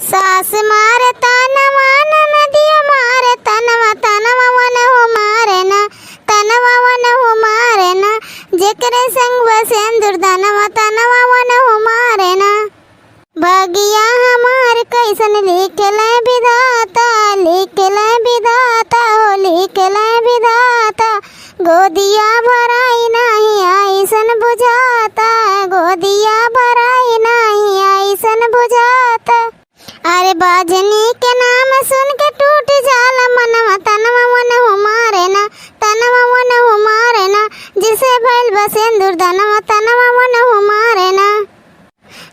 सास मारे तनवा नदिया मारे तनवा तनवा वन हो मारे ना तनवा वन हो मारे ना जेकरे संग बसेंदुर दनवा तनवा वन हो मारे ना। भगिया हमार कैसन लिखले विधाता लिखले विधाता हो लिखले विधाता गोदिया भराई नहीं ऐसन बुझाता गोदिया भराई नहीं ऐसन बुझाता। अरे बाजनी के नाम सुन के टूट जाला मनवा तनवा वन हो मारे ना तनवा वन हो मारे ना जिसे भइल बसेंदुर दनवा तनवा वन हो मारे ना।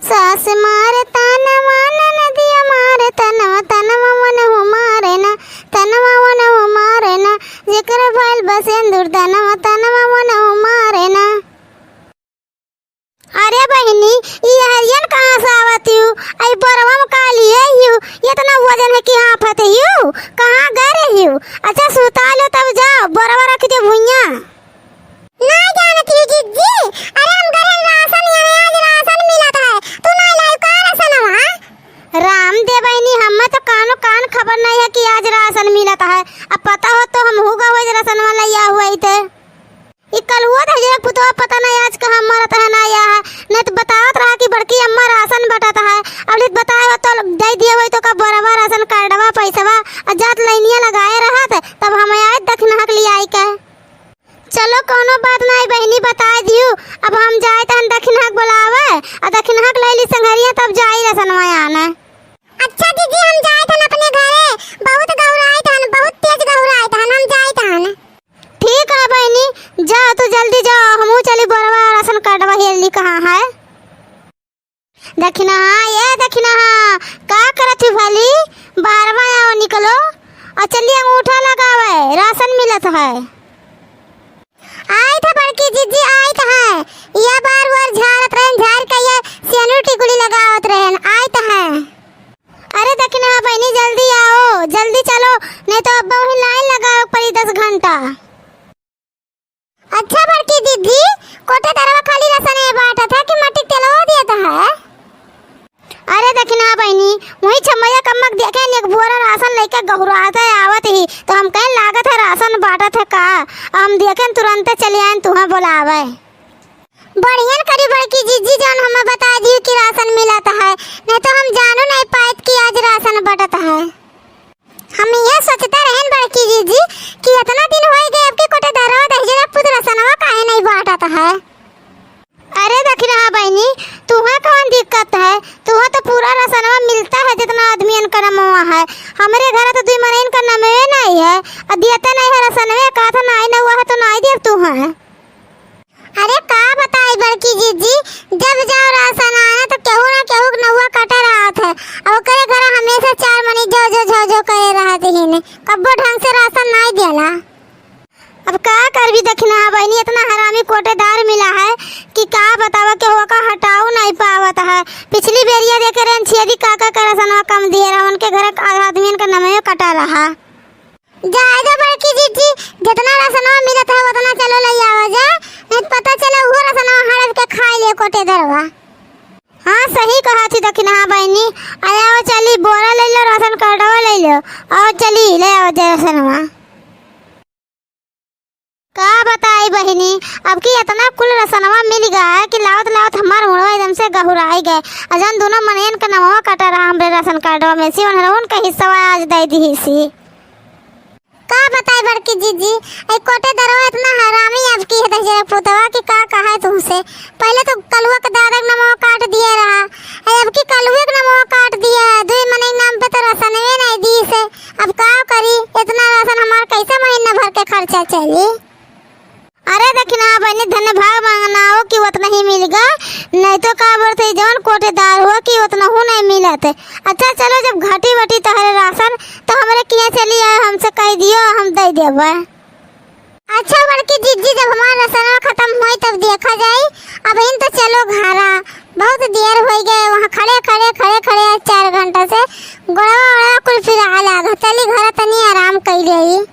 सास मारे तनवा नदिया मारे तनवा तनवा वन हो मारे ना तनवा वन हो मारे ना जेकर भइल बसेंदुर दनवा तनवा वन हो मारे ना। अरे बहनी ये हरियन कहाँ से आवती हूँ आई बरवा में का लिए हूँ इतना वजन है कि हाफत हूँ कहाँ गए रही हूँ। अच्छा सुता लो तब जाओ बरवा रख दे भुइया ना जानती हूँ जीजी। अरे हम घर राशन यहाँ आज राशन मिला था तू ना लाई का राशन हुआ राम दे बहनी हमें तो कानो कान खबर नहीं है कि आज राशन मिला था अब पता हो तो हम होगा वो राशन वाला लिया हुआ ही थे ये कल हुआ था जरा पुतवा पता नहीं आज कहाँ मरत है ना आया है नहीं तो बतावत रहा कि बड़की अम्मा राशन बटाता है अब लिट बताया तो दे दिए हुए तो का बराबर राशन कार्डवा पैसवा जात लाइनिया लगाए रहा था तब हम आए दक्षिण हक लिया आई के चलो कोनो बात नहीं बहनी बता दियो अब हम जाए तो दक्षिण हक बुलावे और दक्षिण हक ले ली संघरिया तब जाई राशनवा आना। अच्छा दीदी हम जाए थे अपने घरे बहुत गौराए थे बहुत तेज गौराए थे हम जाए थे। ठीक है बहनी जा तू जल्दी जाओ हमू चली बरवा राशन कार्डवा हेली कहाँ है दक्षिणा ये दक्षिणा का करत भली बारवा आओ निकलो और चलिए अंगूठा लगावे राशन मिलत है। आई था बड़की जीजी आई था ये बार बार झाड़त रहन झाड़ के ये सियानू टिकुली लगावत रहन आई था। अरे दक्षिणा बहनी जल्दी आओ जल्दी चलो नहीं तो अब वही लाइन लगाओ पड़ी 10 घंटा। अच्छा बड़की दीदी कोटे दरवा खाली राशन है बांटा था कि मट्टी तेलवा दिया था है। अरे दक्षिणा बहनी वही छमैया कमक देखे एक बोरा राशन लेके गहुराता है आवत ही तो हम कहें लागत है राशन बांटा था का हम देखें तुरंत चले आए तुम्हें बुलावे बढ़िया करी बड़की जीजी जान हमें बता दी कि राशन मिला था है नहीं तो हम जानो नहीं पाए कि आज राशन बटता है। हम ये सोचते रहन बड़की जीजी कि इतना दिन हो गए अब के कोटे दरवा दहजरा पुत राशनवा काहे नहीं बांटता है। अरे दक्षिणा बहनी तुम्हें कौन दिक्कत है तुम्हें तो पूरा राशनवा मिलता है जितना आदमियन का नमवा है हमारे घर तो 2 महीने का नमवे नहीं है और दियते नहीं है राशनवे का था नहीं न हुआ है तो नहीं दे तू है। अरे का बताई बड़की जीजी जब जाओ राशन आया तो केहू ना केहू नहुआ कटा रहा था अब करे घर हमेशा 4 मनी जो करे रहा थे कब्बो ढंग से राशन नहीं देला। अब का करबी दक्षिणा बहनी इतना हरामी कोटेदार मिला है कि का बतावा के होका हटाओ नहीं पावत है। पिछली बेरिया देखे रहन छियदी काका का राशनवा कम दिए रहा उनके घर आदमियन का नमवे कटा रहा। जाएगा बड़की जीजी जितना राशनवा मिला था उतना चलो ले आवा जा नहीं पता चला वो राशनवा हड़प के खा ले कोटे दरवा। हाँ सही कहा थी दक्षिणा बहनी आया चली बोरा ले लो राशन कार्डवा ले लो और चली ले आओ राशनवा। का बताई बहनी अब की इतना कुल राशनवा मिल गया है कि लावत लावत हमार मुड़वा एकदम से गहुराई गए अजन दोनों मनयन का नमवा कटा रहा हमरे राशन कार्डवा में सी उनका हिस्सा आज दे दी सी। का बताई बड़की जीजी ए कोटे दरवा इतना हरामी अब की है दहजरा पुतवा की का कहा है तुमसे पहले तो कलुआ का दादा नमवा काट दिया रहा अब की कलुए का नमवा काट दिया है 2 महीने नाम पे तो राशनवे नहीं दी से अब का करी इतना राशन हमार कैसे महीना भर के खर्चा चली। अरे दक्षिणा बहनी धन्य भाग मांगना हो कि उतना ही मिलेगा नहीं तो का बोलते जौन कोटेदार हो कि उतना हो नहीं मिलत। अच्छा चलो जब घटी वटी तहरे राशन तो हमारे किया चली आए हमसे कह दियो हम दे देबे। अच्छा बड़की जीजी जब हमारा राशन खत्म हुई तब देखा जाए अब इन तो चलो घरा बहुत देर हो गए वहाँ खड़े 4 घंटा से गोड़ा कुल फिर आ लगा चली घर तनी आराम कर रही।